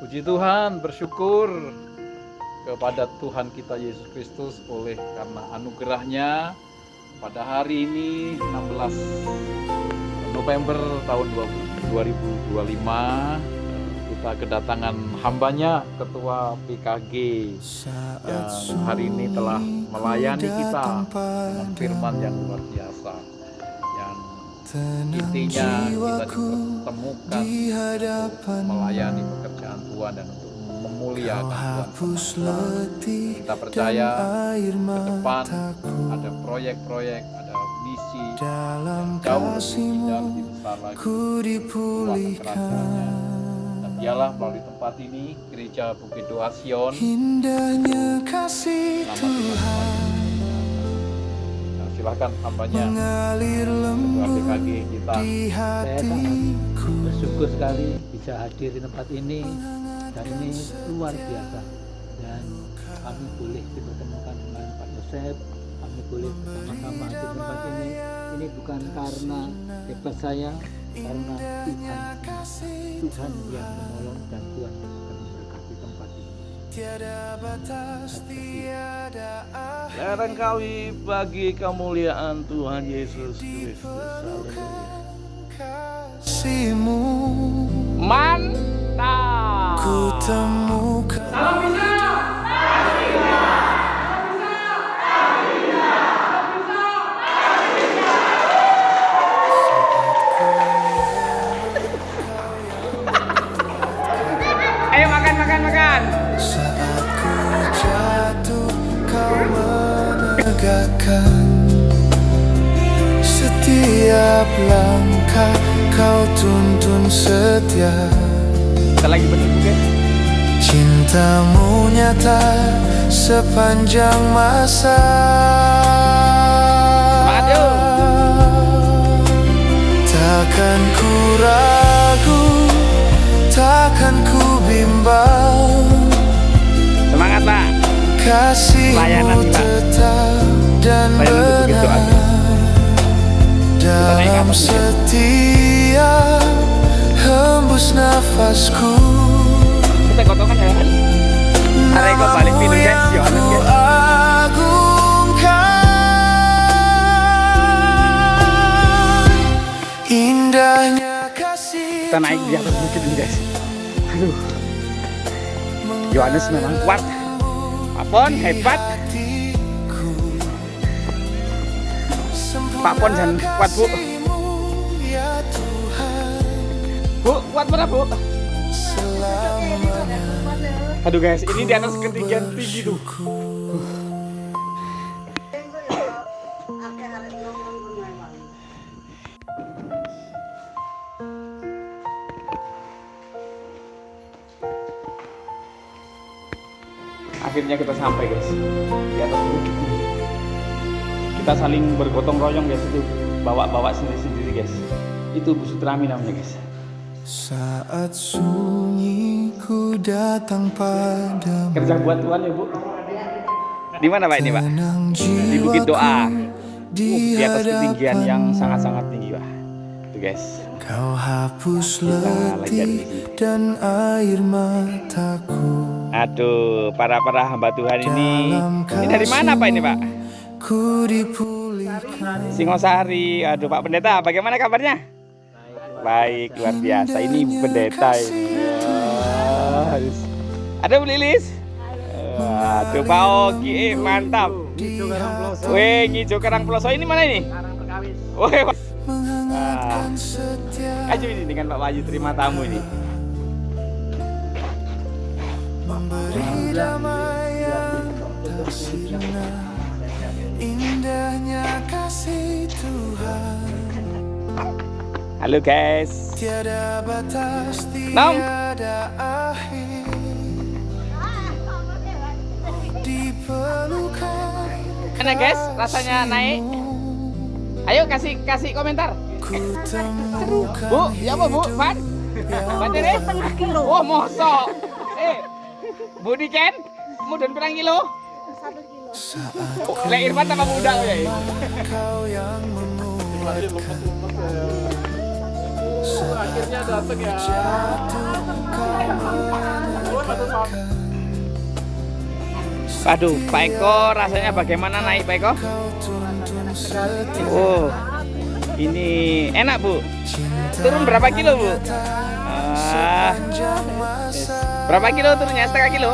Puji Tuhan, bersyukur kepada Tuhan kita Yesus Kristus oleh karena anugerahnya pada hari ini 16 November tahun 2025 kita kedatangan hambanya Ketua PKG yang hari ini telah melayani kita dengan firman yang luar biasa, yang intinya kita dipertemukan untuk melayani pekerjaan Tuhan dan untuk memuliakan Tuhan. Kita percaya ke depan ada proyek-proyek, ada misi yang jauh lebih indah, lebih besar lagi kuasa kerajaannya. Dan dialah melalui tempat ini Gereja Bukit Doa Sion indahnya kasih Tuhan silakan hambanya mengalir Ketua PKG kita. Saya sangat bersyukur sekali bisa hadir di tempat ini, dan ini luar biasa. Dan kami boleh dipertemukan dengan Pak Yosef, kami boleh bersama-sama di tempat ini. Ini bukan karena hebat saya, karena Tuhan yang menolong dan Tuhan yang akan memberkati tempat ini. tiada batas, tiada akhir. Lereng kawi bagi kemuliaan Tuhan Yesus Kristus. Haleluya. Kasih-Mu Mantap. ku temukan. Salam bisa. Ayo makan. Saat ku jatuh kau menegakkan, setiap langkah kau tuntun setia. Kita lagi berdua guys. Cintamu nyata sepanjang masa. Semangat yuk. Takkan ku ragu, takkan ku bimbang. Semangat Pak. Layanan, Kasih-Mu Pak. tetap dan Layanan untuk Bukit Doa. benar dalam naik atas, setiap hembus nafasku. Kita gotongan ya kan. Hari kok balik minum guys. Yohanes Ku guys. agungkan indahnya kasih Kita naik di atas bukit ini guys. Aduh. Yohanes memang kuat. Pak Pon hebat. Pak Pon jangan kuat Bu. Bu kuat mana Bu? Aduh guys, ini di atas ketinggian tinggi tuh. Akhirnya kita sampai guys di atas bukit ini. Kita saling bergotong royong guys, itu bawa sendiri guys. Itu Bu Sutrami namanya guys. Saat sunyi ku datang padamu, Kerja buat Tuhan ya Bu. Di mana Pak ini Pak? tenang Di Bukit Doa. di Di atas ketinggian hadapan. yang sangat-sangat tinggi Pak. Itu guys. Kau hapus Kita lagi letih dan air mataku. Aduh, para hamba Tuhan ini dari mana Pak ini Pak? Ku dipulihkan. Singosari. Aduh Pak Pendeta, bagaimana kabarnya? Baik, luar biasa. Ini pendeta ini. Ada Bu Lilis? Aduh Pak Ogi, mantap. Wih, Ngijo Karangploso ini mana ini? Wih, Menghangatkan setiap aja ini dengan Pak Wahyu terima tamu ini. memberi damai yang tak sirna. Indahnya kasih Tuhan Halo guys. tiada batas, Nom. tiada akhir. Dipelukan Mana guys? Rasanya naik? Ayo kasih komentar. ku temukan. Bu, ya apa Bu? Van? Van ini? Setengah kilo. Wah, mosok. Bu Niken, mudun pirang kilo? 1 kilo. Saat Oh, Lek Irfan tambah muda ya. kau yang menguatkan. Akhirnya datang ya. Jatuh kau Aduh, Pak Eko, rasanya bagaimana naik Pak Eko? Oh, ini enak Bu. Turun berapa kilo Bu? Berapa kilo turunnya? Setengah kilo?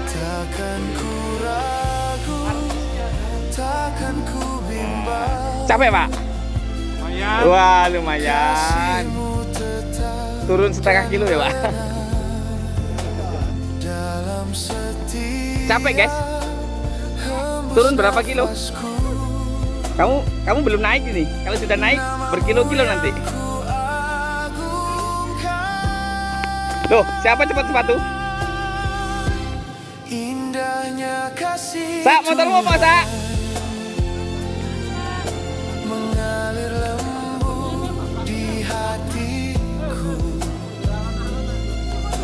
Takkan ku ragu, takkan ku bimbang. Capek Pak? Lumayan. Wah, lumayan. Kasihmu tetap Turun setengah kilo ya Pak? dalam setiap Capek guys? Turun berapa kilo? Kamu belum naik ini. Kalau sudah naik berkilo-kilo nanti. Loh, siapa cepat sepatu? indahnya kasih Sak, motormu apa Sak? mengalir lembut di hatiku.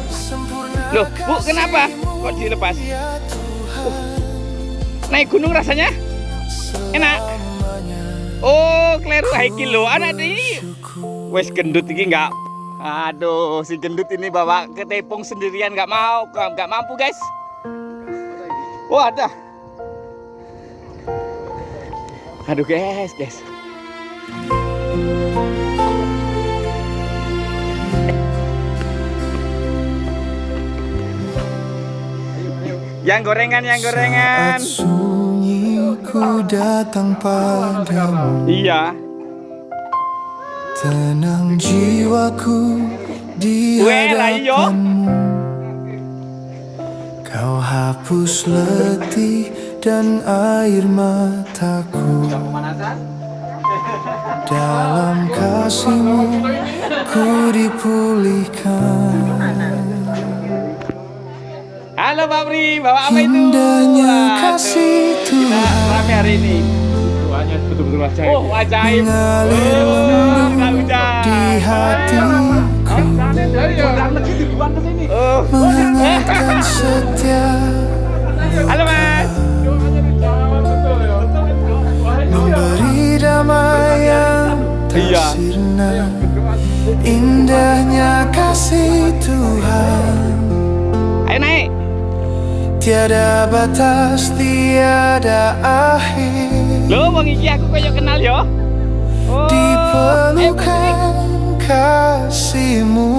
Sempurna Loh, Bu, kenapa? Kok dilepas? ya Tuhan, Naik gunung rasanya? Enak? Oh, kleru hiking loh. Anak ini wes gendut ini enggak. Aduh, si gendut ini bawa ke tepung sendirian nggak mau, nggak mampu guys. Wah, ada. Aduh guys. Yang gorengan. saat sunyi ku datang padamu, Iya. tenang jiwaku di Weh, lah iyo. hadapanmu. Kau hapus letih dan air mataku. Dalam kasihmu ku dipulihkan. Halo Pak Pri, bawa apa itu? Indahnya Waduh, kasih kita Tuhan rame hari ini. Doanya betul-betul ajaib. Oh, ajaib. mengalir Nggak hujan. di hatiku, Oh. mengingatkan setiap Halo Mas. memberi damai yang Iya. tak sirna. Indahnya kasih Tuhan, Ayo naik. tiada batas, tiada akhir. Loh, wong iki aku koyo kenal yo. Oh. Di Ayo, Mas. pelukan kasihmu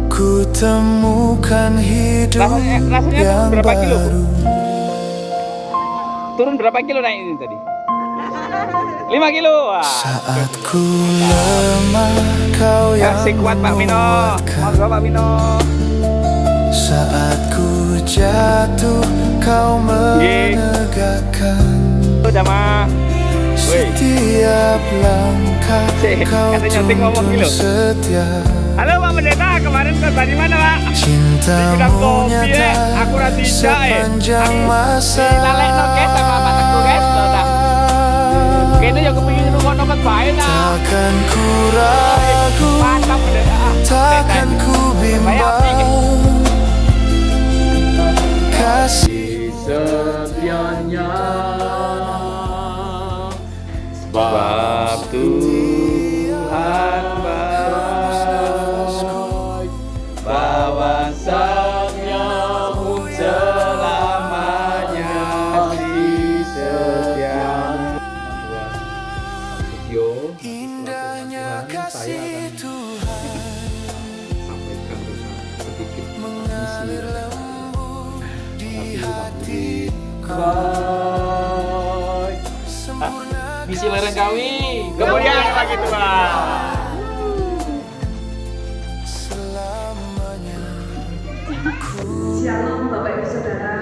ku temukan hidup Rasanya yang berapa kilo, Bu? baru. Turun berapa kilo naik ini tadi? 5 kilo. Wah. Saat ku lemah kau yang Masih kuat Pak Mino. menguatkan. Monggo Pak Mino. Saat ku jatuh kau menegakkan. Udah mah. Woi. Setiap langkah Cek, kau katanya nyontek ngomong tuntun gitu. setia. Halo Pak Pendeta, kemarin kerja di mana Pak? Di Cintamu gudang kopi nyata aku rati sepanjang masa. Dilalekno guys sama Pak Teguh guys, udah. Kayaknya yang kepingin ngono ket bae nah. Takkan ku ragu, Mantap Pendeta. takkan ku bimbang. Kasih Setianya Sebab Tuhan bahwasanya selamanya kasih setia. video indahnya kasih Tuhan, sampaikan sedikit mengalir lembut di hatiku. Sempurna misi lereng kawi. Kemudian lagi Tuhan. selamanya. Shalom Bapak Ibu Saudara.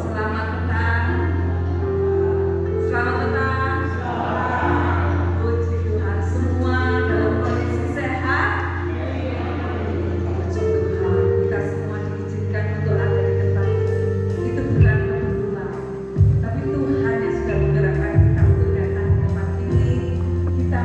Selamat petang. Selamat petang. Puji Tuhan, semua dalam kondisi sehat. Puji Tuhan, kita semua diizinkan untuk ada di tempat ini. Itu bukan kebetulan, tapi Tuhan yang sudah menggerakkan kita untuk datang ke tempat ini. Kita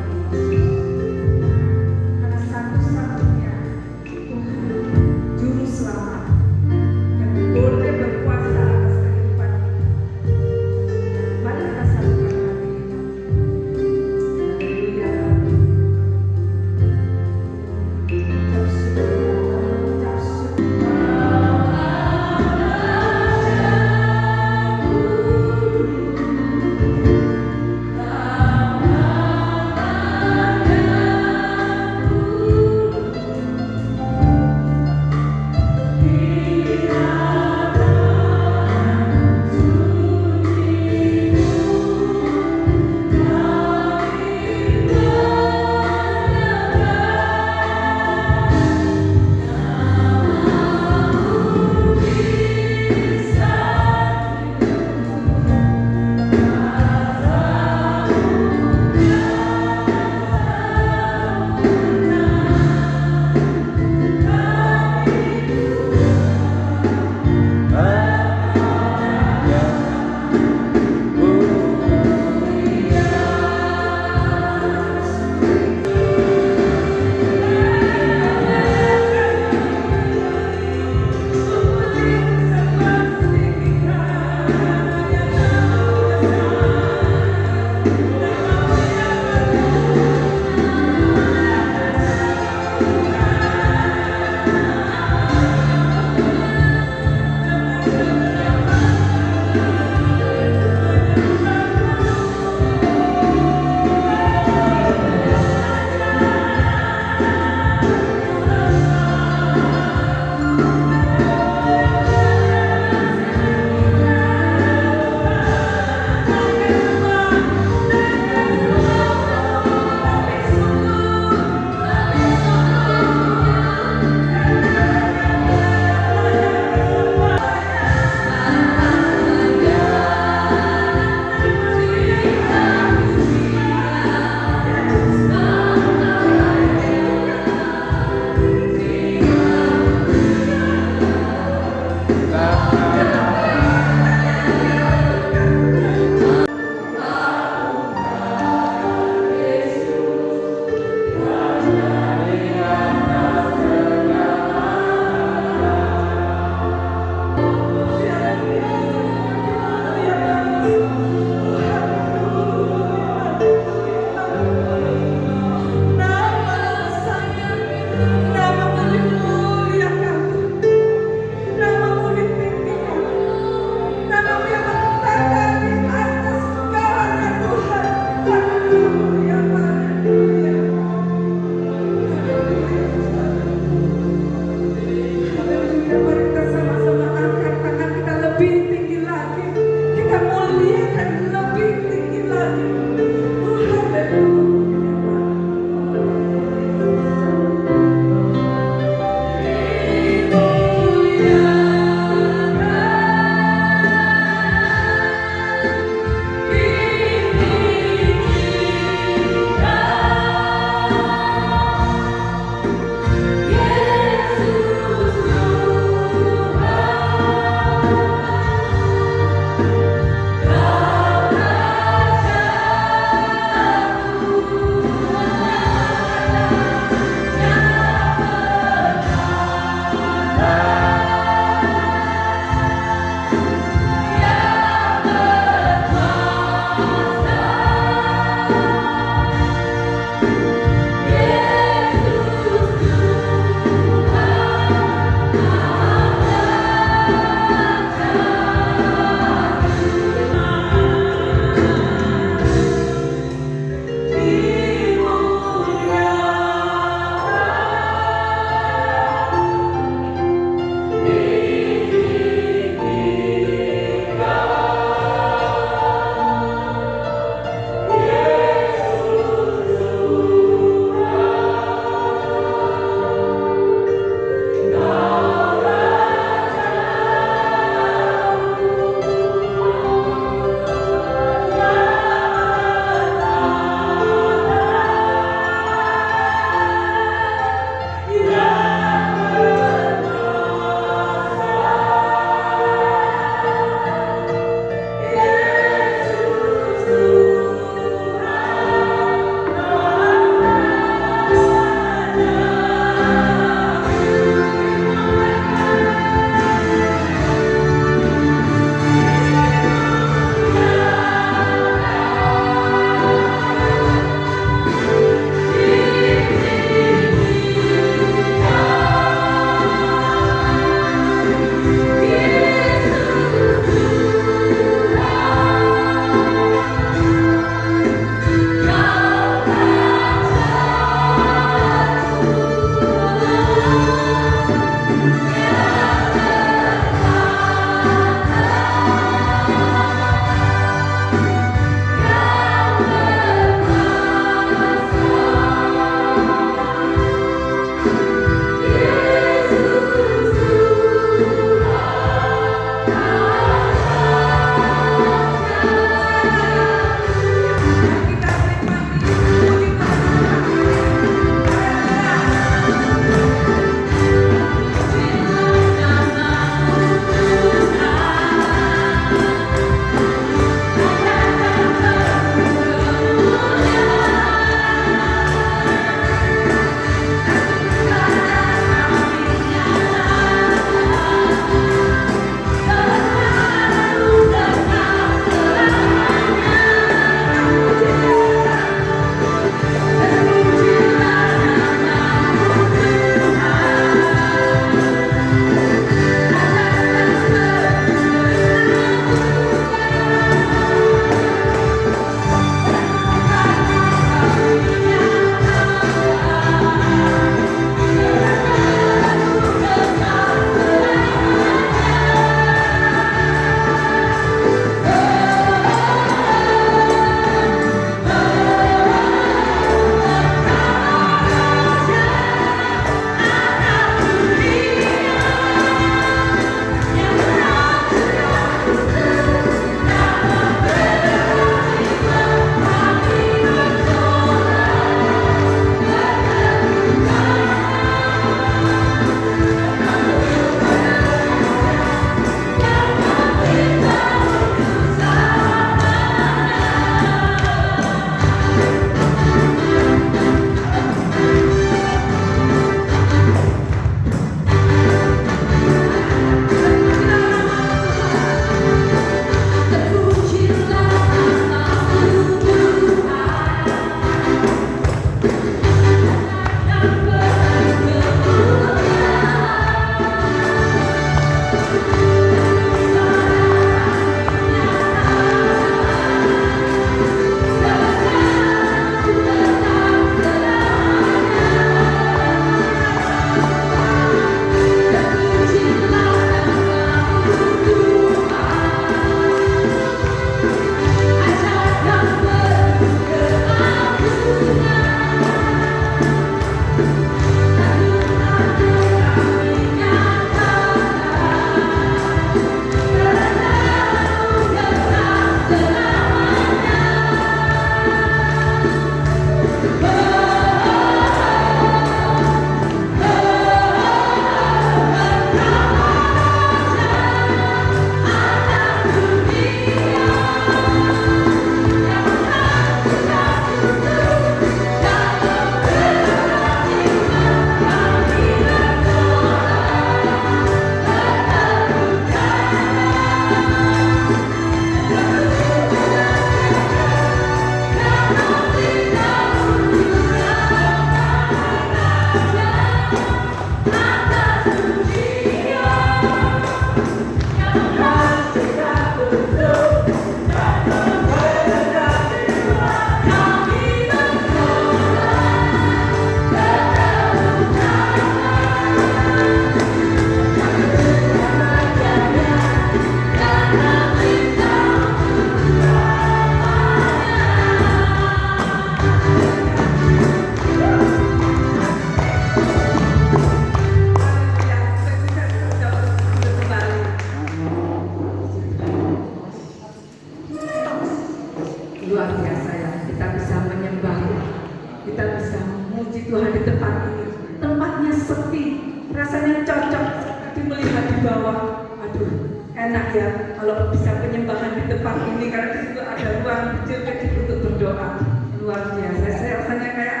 melihat di bawah, aduh enak ya kalau bisa penyembahan di tempat ini karena di situ ada ruang kecil-kecil untuk berdoa. Luar biasa, saya rasanya kayak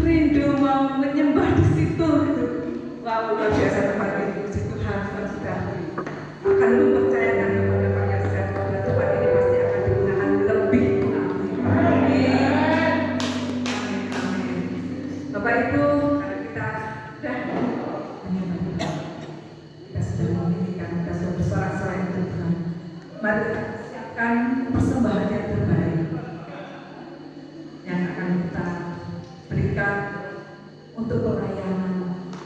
rindu mau menyembah di situ gitu. Wow, luar biasa tempat ini. Puji Tuhan, sudah akan mempercayakan kepada Pak Yosef bahwa tempat ini pasti akan digunakan lebih. Amin. Amin. Amin. Bapak Ibu, kalau kita sudah memilihkan, kita sudah bersorak-sorai untuk Tuhan. Mari kita siapkan persembahan yang terbaik yang akan kita berikan untuk pelayanan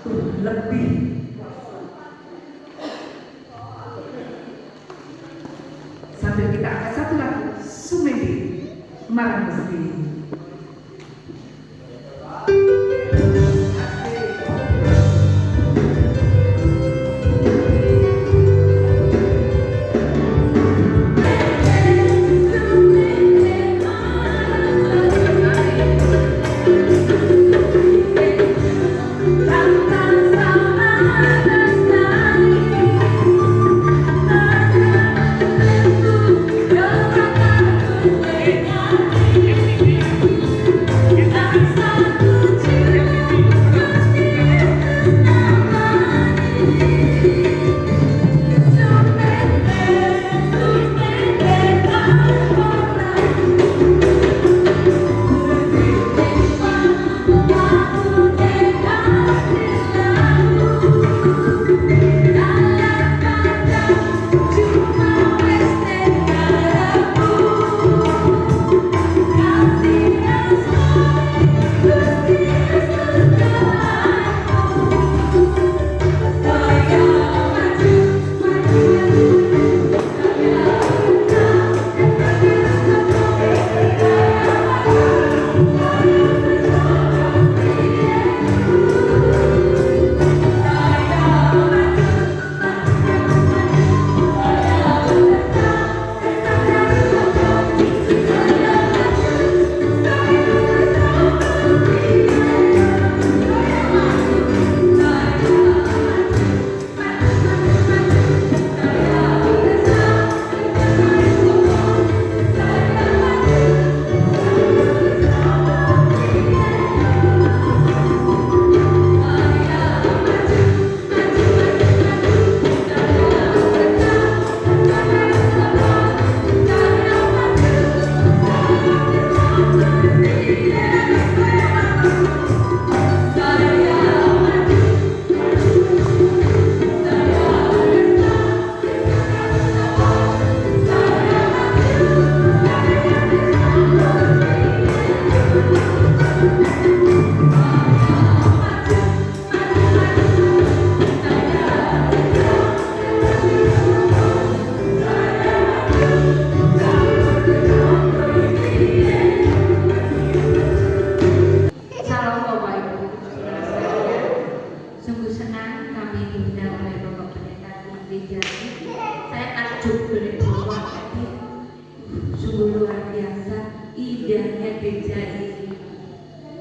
Tuhan lebih. Sambil kita angkat satu lagu Sumedi Marang Gusti.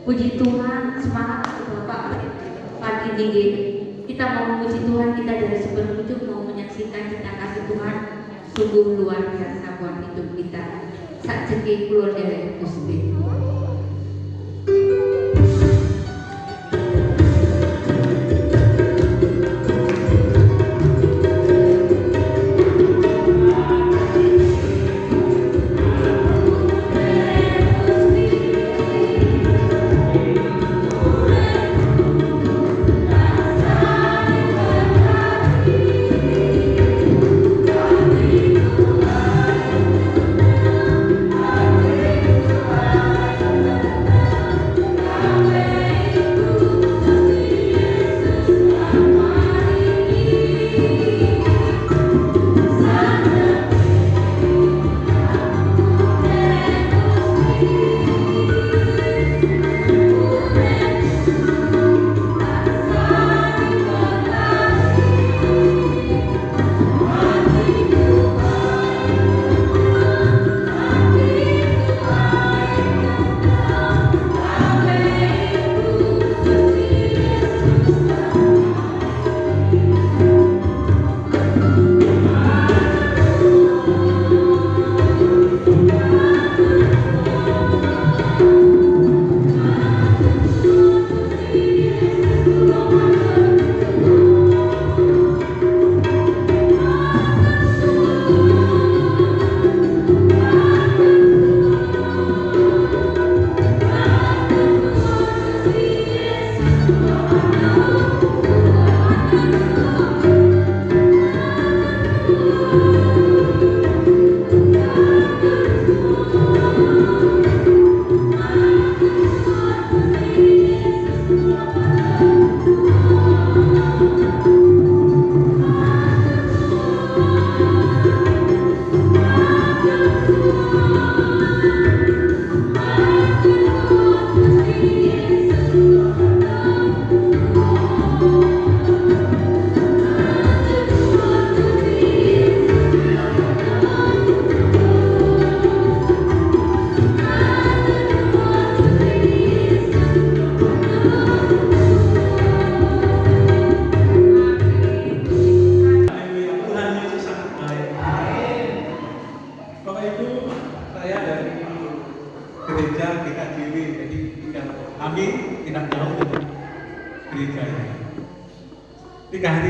Puji Tuhan, semangat Bapak pagi ini. Kita mau memuji Tuhan, kita dari sebelum ujung mau menyaksikan cinta kasih Tuhan sungguh luar biasa buat hidup kita. Sak cekik keluar dari Gusti.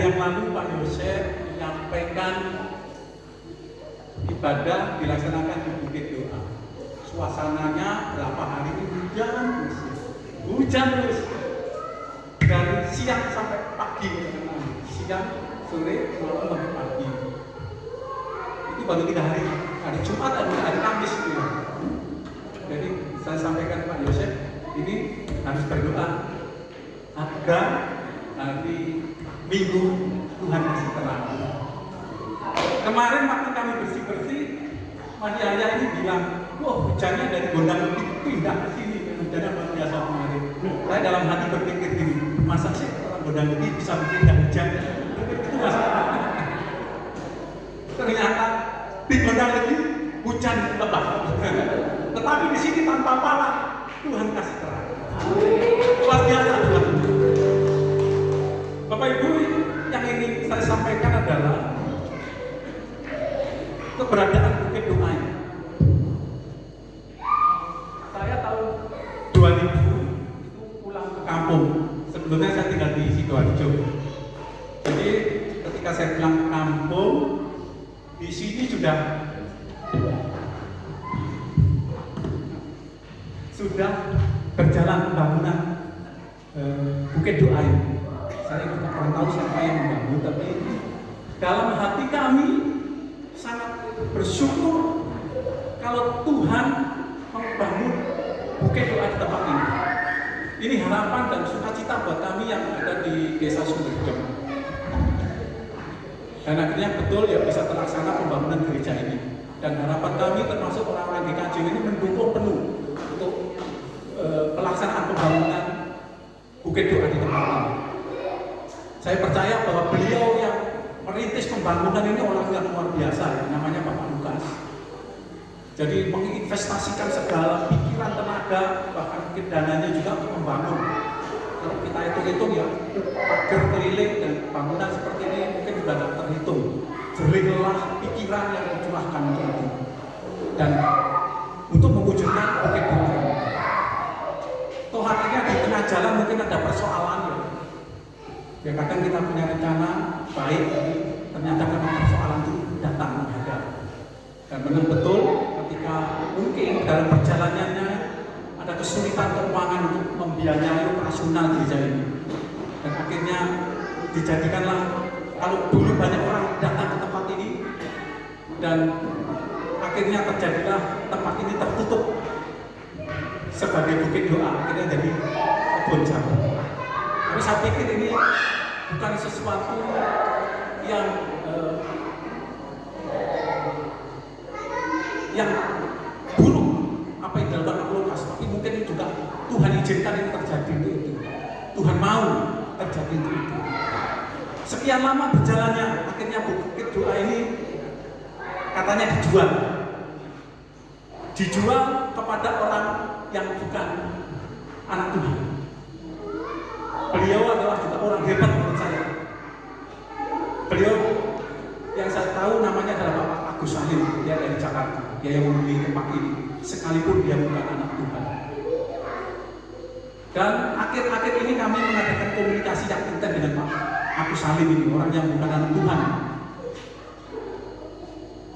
yang lalu Pak Yosef menyampaikan ibadah dilaksanakan di Bukit Doa. Suasananya berapa hari ini hujan terus dari siang sampai pagi, siang, sore, malam sampai pagi. Itu baru 3 hari, hari Jumat dan hari Kamis itu ya. Jadi saya sampaikan Pak Yosef, ini harus berdoa agar hari Minggu Tuhan kasih terang. Kemarin waktu kami bersih-bersih, Mas Yahya ini bilang, wah hujannya dari Gondang pindah ke sini, hujannya luar biasa kemarin. Saya dalam hati berpikir gini, masa sih orang Gondang bisa pindah hujan? Itu masalah. Ternyata di Gondang hujan lebat. Tetapi di sini tanpa pala, Tuhan kasih terang. Luar biasa Tuhan. Bapak Ibu, yang ingin saya sampaikan adalah keberadaan Bukit Doa ini. Saya tahun 2000 itu pulang ke kampung. Sebelumnya saya tinggal di Sidoarjo. Jadi ketika saya pulang ke kampung, di sini sudah berjalan pembangunan Bukit Doa ini. Saya juga kurang tahu siapa yang membangun, tapi dalam hati kami sangat bersyukur kalau Tuhan membangun Bukit Doa di tempat ini. Ini harapan dan sukacita buat kami yang ada di Desa Sumberjong. Dan akhirnya betul ya bisa terlaksana pembangunan gereja ini. Dan harapan kami termasuk orang-orang GKJ ini mendukung penuh untuk pelaksanaan pembangunan Bukit Doa di tempat ini. Saya percaya bahwa beliau yang merintis pembangunan ini orang yang luar biasa, namanya Bapak Lukas. Jadi menginvestasikan segala pikiran, tenaga, bahkan mungkin dananya juga untuk membangun. Kalau kita hitung-hitung ya, pagar keliling dan bangunan seperti ini mungkin juga tidak terhitung. Jerihlah pikiran yang dicurahkan untuk itu. Dan untuk mewujudkan Bukit Doa. Toh akhirnya di tengah jalan mungkin ada persoalan ya. Ya kadang kita punya rencana baik, tapi ternyata karena persoalan itu datang menghadap. Dan benar betul ketika mungkin dalam perjalanannya ada kesulitan keuangan untuk membiayai operasional gereja ini. Dan akhirnya dijadikanlah, kalau dulu banyak orang datang ke tempat ini, dan akhirnya terjadilah tempat ini tertutup sebagai Bukit Doa, akhirnya jadi kebun jamu. Tapi saya pikir ini bukan sesuatu yang buruk apa yang dilakukan oleh Lukas, tapi mungkin juga Tuhan izinkan ini terjadi itu. Tuhan mau terjadi itu. Sekian lama berjalannya, akhirnya Bukit Doa ini katanya dijual kepada orang yang bukan anak Tuhan. Beliau adalah juga orang hebat menurut saya. Beliau yang saya tahu namanya adalah Bapak Agus Salim, dia dari Jakarta, dia yang memilih tempat ini, sekalipun dia bukan anak Tuhan. Dan akhir-akhir ini kami mengadakan komunikasi yang intens dengan Pak Agus Salim ini, orang yang bukan anak Tuhan.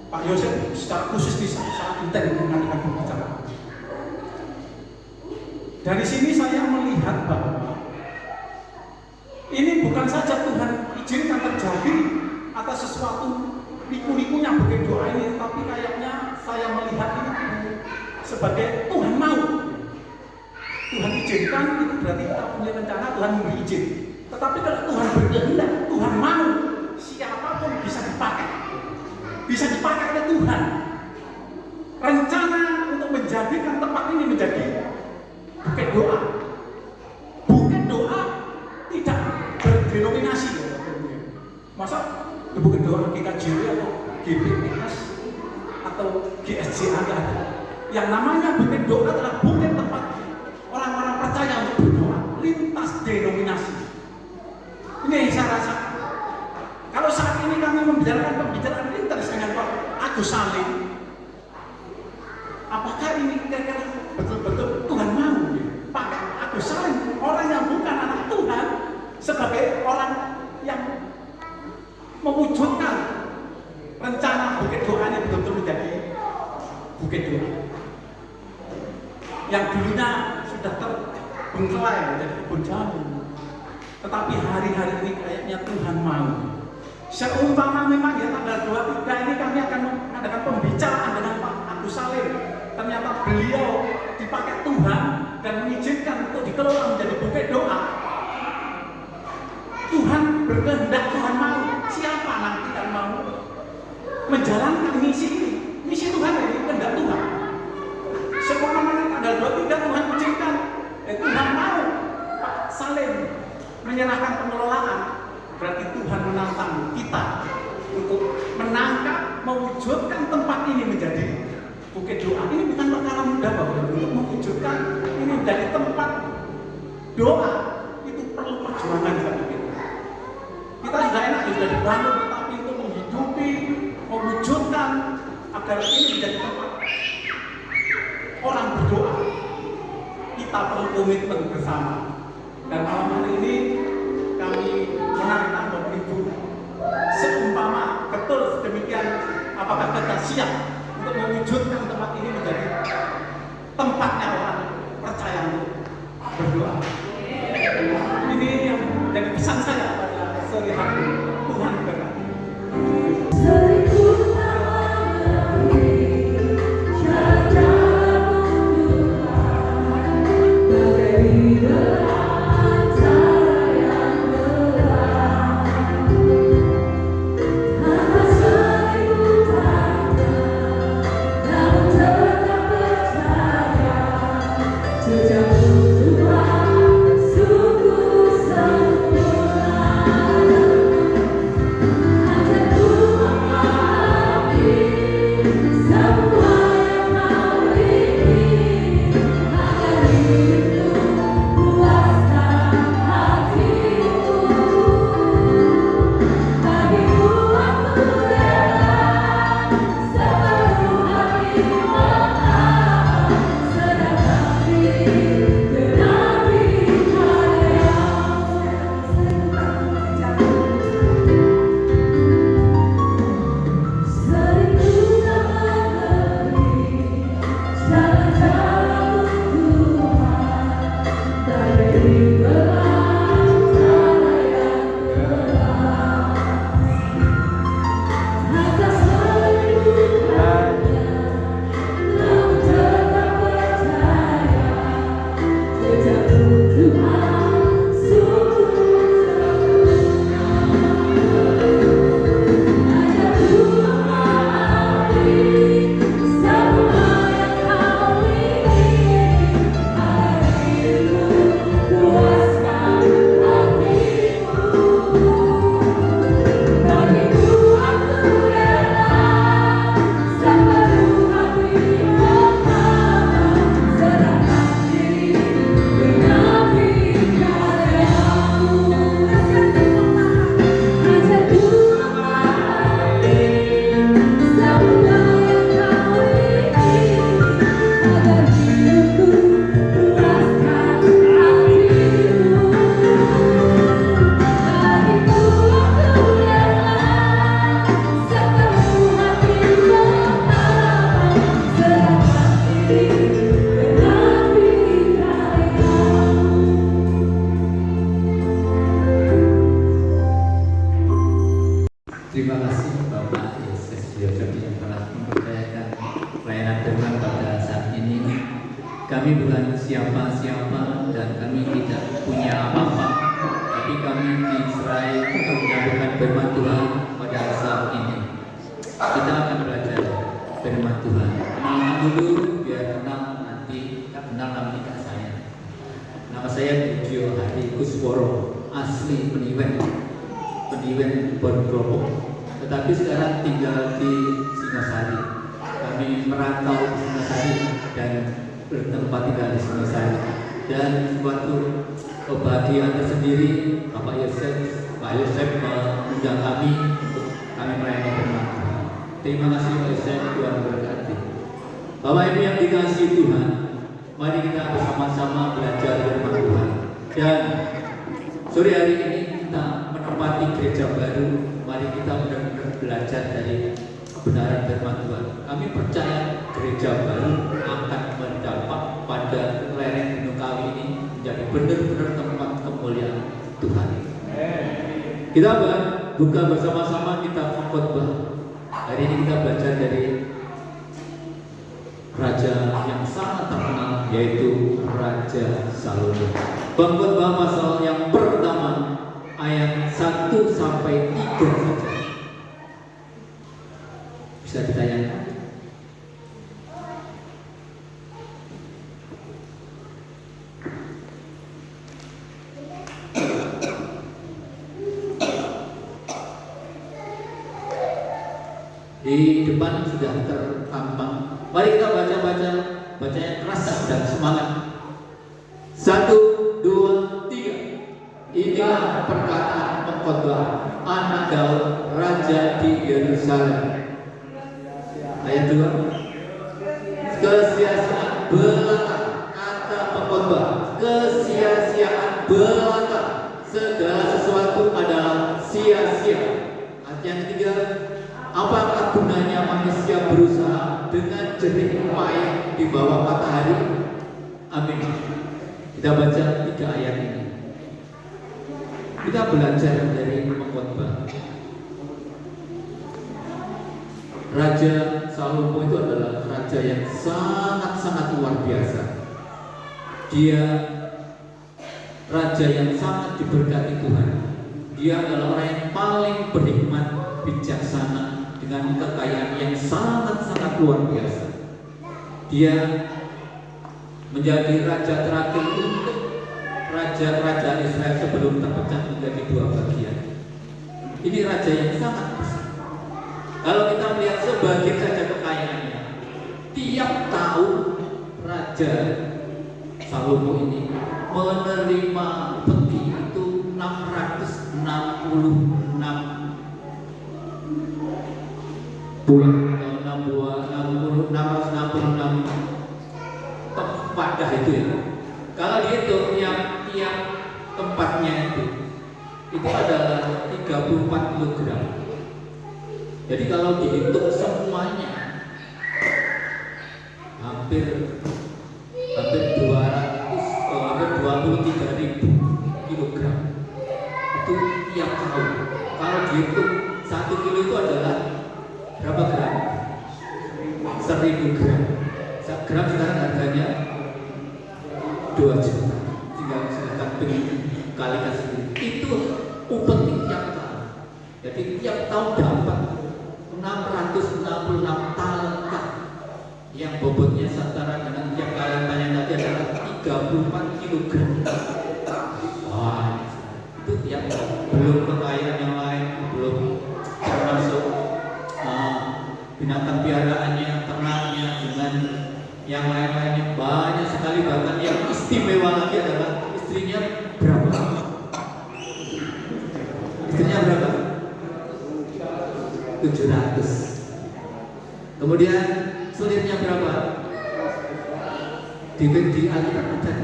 Pak Yosef secara khusus bisa sangat intens mengadakan pembicaraan. Dari sini saya melihat bahwa ini bukan saja Tuhan izinkan terjadi atas sesuatu liku-likunya Bukit Doa ini, tapi kayaknya saya melihat ini sebagai Tuhan mau. Tuhan izinkan itu berarti kita punya rencana, Tuhan memberi izin. Tetapi kalau Tuhan berkehendak, Tuhan mau, siapapun bisa dipakai. Bisa dipakai oleh Tuhan. Rencana untuk menjadikan tempat ini menjadi Bukit Doa. Bukit Doa tidak berdenominasi. Masa Bukit Doa GKJW atau GBPS atau GSJ ada. Yang namanya Bukit Doa adalah bukit tempat orang-orang percaya untuk berdoa lintas denominasi. Ini yang saya rasa. Kalau saat ini kami membicarakan pembicaraan lintas dengan Pak Agus Salim, apakah ini kira-kira betul-betul Tuhan mau pakai Agus Salim, orang yang bukan anak Tuhan, sebagai orang yang mewujudkan rencana bukit doa ini betul-betul menjadi bukit doa yang dulunya sudah terbengkelai menjadi kebun jamu. Tetapi hari-hari ini kayaknya Tuhan mau, seumpama memang ya tanggal 23 ini kami akan mengadakan pembicaraan dengan Pak Agus Salim. Ternyata beliau dipakai Tuhan dan mengizinkan untuk dikelola menjadi bukit doa. Tuhan berkehendak, Tuhan mau. Siapa nanti yang mau menjalankan misi ini? Misi Tuhan ini, kehendak Tuhan. Seumpama tanggal 23 Tuhan izinkan, Tuhan mau Pak Salim menyerahkan pengelolaan, berarti Tuhan menantang kita untuk menangkap, mewujudkan tempat ini menjadi bukit doa. Ini bukan perkara mudah Bapak, untuk mewujudkan ini menjadi tempat doa itu perlu perjuangan saya pikir. Kita sudah enak, sudah dibangun, tetapi untuk menghidupi, mewujudkan agar ini menjadi tempat orang berdoa, kita perlu komitmen bersama. Dan malam hari ini kami menantang Bapak Ibu, seumpama betul sedemikian, apakah kita siap untuk mewujudkan tempat ini menjadi tempatnya orang percaya untuk berdoa. Ini yang menjadi pesan saya pada sore hari ini. Tuhan berkati. Terima kasih Bapak Yesus Yojobi yang telah mempercayakan pelayanan firman pada saat ini. Kami bukan siapa-siapa dan kami tidak punya apa-apa, tapi kami diserai untuk menyambutkan firman Tuhan pada saat ini. Kita akan belajar firman Tuhan. Kenalan dulu biar kenal, nanti tak kenal nama nikah saya. Nama saya Budio Hadi Kusworo, asli Peniwen Ponorogo. Tetapi sekarang tinggal di Singosari. Kami merantau di Singosari dan bertempat tinggal di Singosari. Dan suatu kebahagiaan tersendiri, Pak Yosef mengundang kami untuk kami melayani firman Tuhan. Terima kasih Pak Yosef, Tuhan berkati. Bapak Ibu yang dikasihi Tuhan, mari kita bersama-sama belajar firman Tuhan. Dan sore hari ini kita menempati gereja baru. Mari Mari kita benar-benar belajar dari kebenaran firman Tuhan. Kami percaya gereja baru akan mendapat pada lereng Gunung Kawi ini menjadi benar-benar tempat kemuliaan Tuhan. Kita buka bersama-sama kitab Pengkhotbah. Hari ini kita belajar dari raja yang sangat terkenal, yaitu Raja Salomo. Pengkhotbah pasal yang pertama ayat 1 sampai 3 saja. Bisa ditayangkan? Di depan sudah tertampang. Mari kita bacanya keras dan semangat. 1, 2, 3. Inilah perkataan pengkhotbah anak Daud, raja di Yerusalem. Ayat 2. Kesia-siaan belaka, kata pengkhotbah, kesia-siaan belaka, segala sesuatu adalah sia-sia. Ayat yang ketiga, apakah gunanya manusia berusaha dengan jerih payah di bawah matahari? Amin. Kita baca 3 ayat ini. Kita belajar dari pengkhotbah. Raja Salomo itu adalah raja yang sangat-sangat luar biasa. Dia raja yang sangat diberkati Tuhan. Dia adalah orang yang paling berhikmat, bijaksana, dengan kekayaan yang sangat-sangat luar biasa. Dia menjadi raja terakhir untuk raja-raja Israel sebelum terpecah menjadi 2 bagian. Ini raja yang sangat besar. Kalau kita melihat sebagian saja kekayaannya, tiap tahun Raja Salomo ini menerima upeti itu 666 wadah itu ya. Kalau dihitung tiap tempatnya itu adalah 34 kilogram. Jadi kalau dihitung semuanya hampir 23.000 kilogram itu tiap tahun. Kalau dihitung 1 kilo itu adalah berapa gram? 1.000 gram. 1 gram sekarang harganya 2 juta. Tinggal silakan kalikan sendiri. Itu upeti tiap tahun. Jadi tiap tahun dapat 666 talenta yang bobotnya setara dengan tiap talentanya tadi adalah 34 kilogram. Wah, itu tiap tahun. Belum kekayaan yang lain, belum termasuk binatang piaraannya, ternaknya, dengan yang lain-lainnya banyak sekali. Bahkan yang istimewa lagi adalah istrinya berapa? Istrinya berapa? 700. Kemudian selirnya berapa? Di Alkitab ada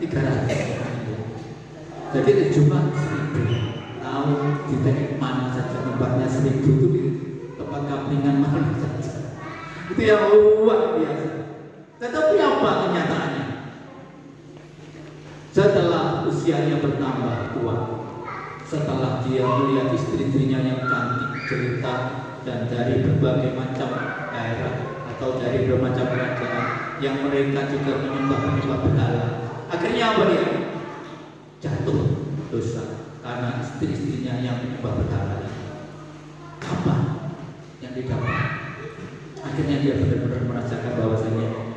300. Jadi jumlah 1000. Tahu di teknik mana saja tempatnya 1000 itu di tempat kaplingan mana saja. Itu yang luar biasa. Tetapi apa kenyataannya? Setelah usianya bertambah tua, setelah dia melihat istri-istrinya yang cantik, cerita, dan dari berbagai macam daerah atau dari bermacam kerajaan yang mereka juga menyembah berhala, akhirnya apa dia? Jatuh dosa karena istri-istrinya yang menyembah berhala. Apa yang didapat? Akhirnya dia benar-benar merasakan bahwasanya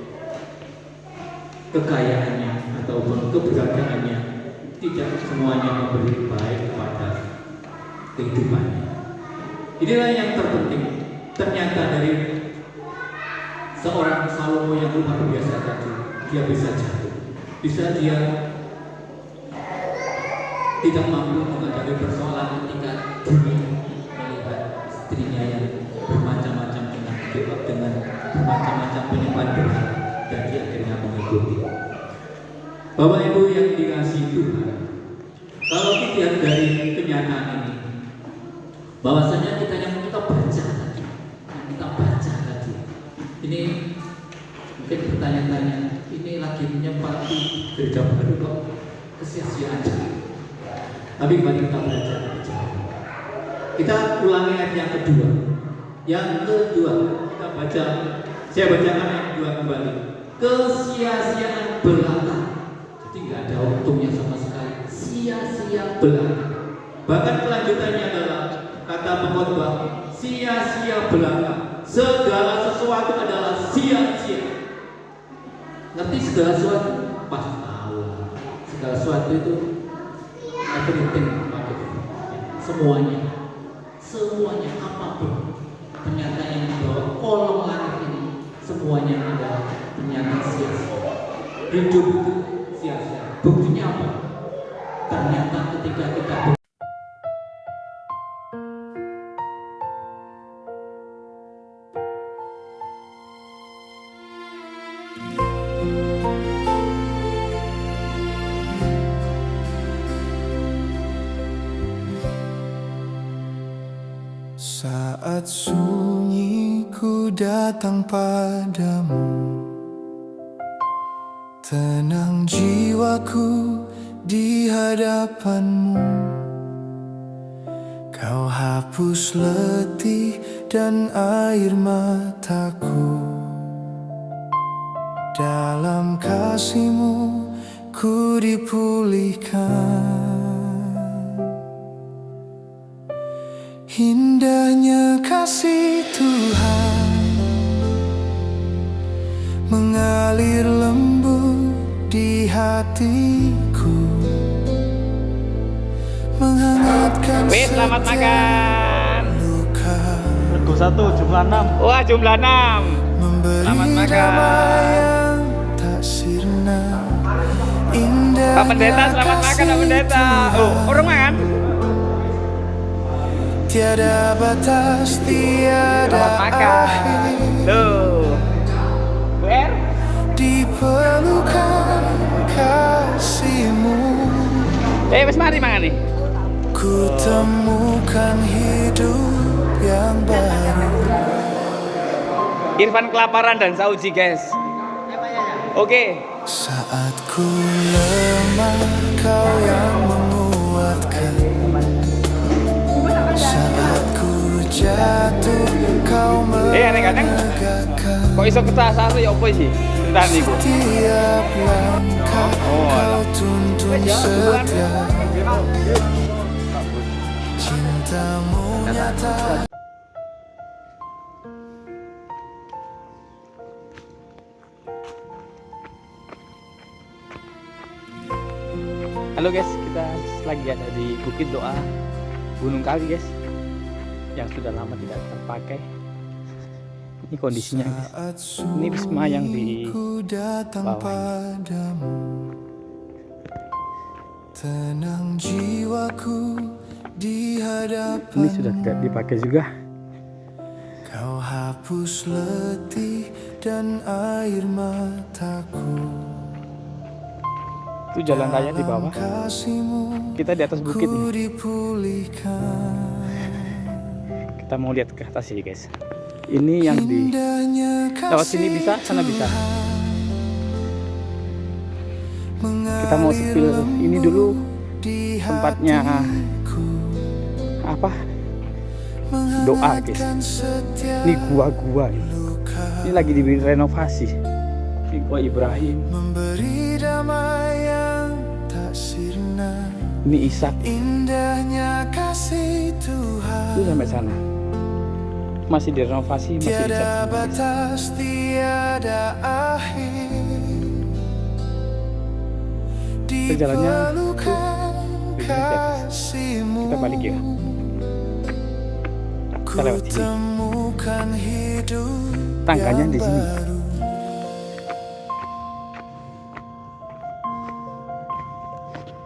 kekayaannya ataupun keberadaannya tidak semuanya memberi baik kepada kehidupannya. Inilah yang terpenting. Ternyata dari seorang Salomo yang luar biasa tadi, dia bisa jatuh, bisa dia tidak mampu menghadapi persoalan ketika dia melihat istrinya yang bermacam-macam dengan bermacam-macam penyembahan berhala, dan dia akhirnya mengikuti. Bapak Ibu yang dikasihi Tuhan, kalau kita lihat dari kenyataan ini, bahwasanya kita baca lagi, ini mungkin bertanya-tanya, ini lagi menyempati gereja baru kok kesia-siaan. Tapi mari kita belajar. Kita ulangi ayat yang kedua. Yang kedua kita baca, saya bacakan ayat kedua kembali. Kesia-siaan belaka. Jadi nggak ada untungnya sama sekali. Sia-sia belaka. Bahkan kelanjutannya adalah kata pengkhotbah, sia-sia belaka. Segala sesuatu adalah sia-sia. Ngerti segala sesuatu? Pasti tahu. Segala sesuatu itu everything, semuanya apapun. Ternyata yang di bawah kolong langit ini semuanya adalah ternyata sia-sia. Hidup itu sia-sia. Buktinya apa? Ternyata ketika kita saat sunyi ku datang padamu, tenang jiwaku di hadapanmu. Kau hapus letih dan air mataku, dalam kasih-Mu ku dipulihkan. Indahnya kasih Tuhan mengalir lembut di hatiku, menghangatkan selamat makan. luka, Rego 1 jumlah 6. Wah, jumlah 6. memberi Selamat makan. damai yang tak sirna. Indahnya Pak Pendeta, selamat makan Pak Pendeta. Oh, orang makan? tiada batas, tiada Selamat makan. akhir, Tuh. Bu Er? di pelukan kasih-Mu Wes mari mangan nih. ku temukan hidup yang baru. Irfan kelaparan dan sauji, guys. Oke. Saat ku lemah, Kau yang menguatkan. Saat ku jatuh, Kau kadang-kadang menegakkan. kok iso ketasa ya apa sih? Entar niku. Setiap langkah Kau tuntun setia. Cinta-Mu nyata. Halo guys, kita lagi ada di Bukit Doa Gunung Kawi guys, yang sudah lama tidak terpakai. Ini kondisinya guys. Ini wisma yang di bawah ini. Tenang jiwaku di hadapan. Ini sudah tidak dipakai juga. Kau hapus letih dan air mataku. Itu jalan raya di bawah. Kita di atas bukit nih. Kita mau lihat ke atas sih guys. Ini yang di lewat sini bisa, sana bisa. Kita mau sepil ini dulu tempatnya apa? Doa guys. Ini gua-gua ini. Ini lagi direnovasi. Ini gua Ibrahim. Memberi damai yang tak sirna. Ini Ishak. Indahnya kasih Tuhan. Itu sampai sana. Masih direnovasi, masih dicat Tiada semua, guys. batas, tiada akhir. Di Perjalanannya tuh pelukan di atas. kasih-Mu. Kita balik ya. Kita lewat sini. Kutemukan hidup Tangganya yang di sini. baru.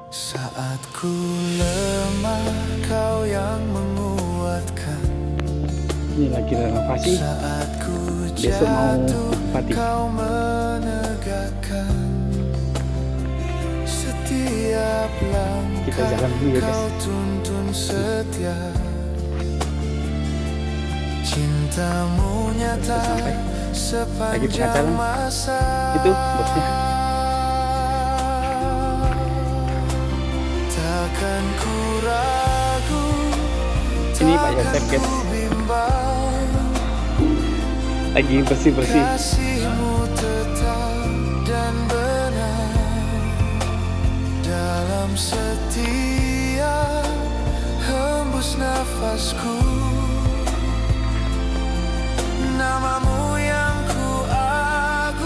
Saat ku lemah, Kau yang menguatkan. Ini lagi renovasi. Saat ku Besok mau jatuh, pati. Kau menegakkan. Setiap langkah Kita jalan dulu ya, guys. Kau tuntun setia. cintamu nyata Sampai. Lagi tengah sepanjang jalan. masa. Itu bosnya. Takkan ku ragu, Ini Pak Yosef, takkan guys. ku bimbang, Lagi bersih-bersih. kasihmu tetap dan benar dalam setiap hembus nafasku. Namamu yang ku agungkan,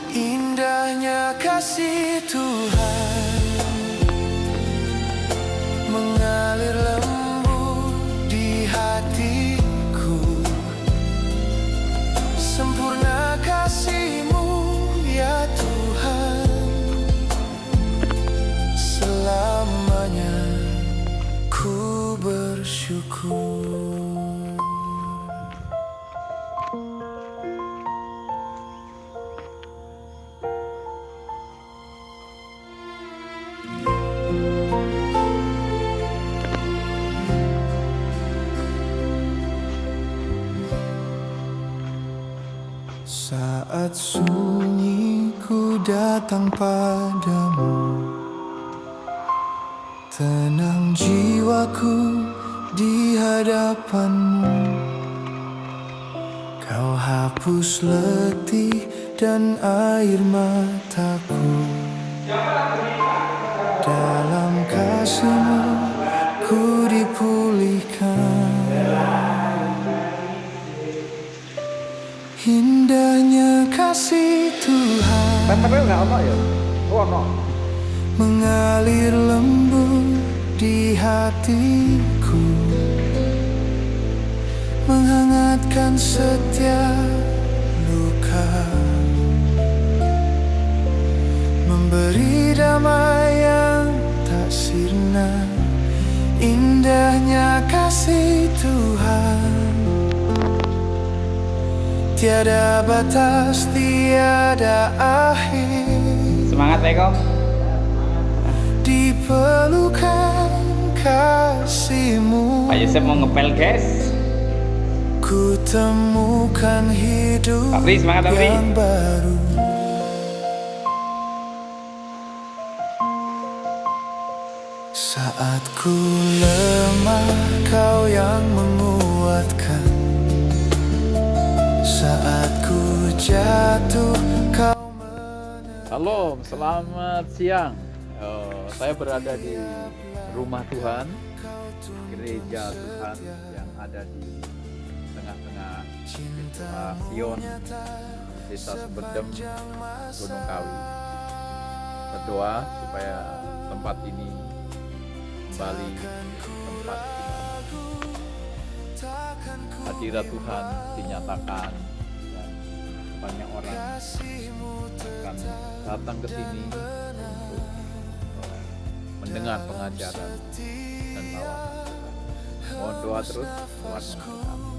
indahnya kasih Tuhan mengalir lembut di hatiku. Sempurna kasih-Mu ya Tuhan, selamanya ku bersyukur. Saat sunyi ku datang padamu, tenang jiwaku di hadapanmu. Kau hapus letih dan air mataku. Dalam kasih-Mu ku dipulihkan. Indahnya kasih Tuhan Tempernya nggak apa ya? Oh, no. mengalir lembut di hatiku, menghangatkan setiap luka, memberi damai yang tak sirna. Indahnya kasih Tuhan, tiada batas, tiada akhir. Semangat Eko. Di pelukan kasih-Mu Pak Yosef mau ngepel, guys. ku temukan hidup Pak Pri, semangat, Pak Pri. yang baru. Saat ku lemah, Kau yang menguatkan. Saat ku jatuh, Kau Halo, selamat siang. Saya berada di rumah Tuhan, gereja Tuhan yang ada di tengah-tengah desa Sion, desa Sumberjem, Gunung Kawi. Berdoa supaya tempat ini kembali tempat hadirat Tuhan dinyatakan, dan banyak orang akan datang ke sini untuk mendengar pengajaran dan tawaran Tuhan. Mohon doa terus, Tuhan memberkati.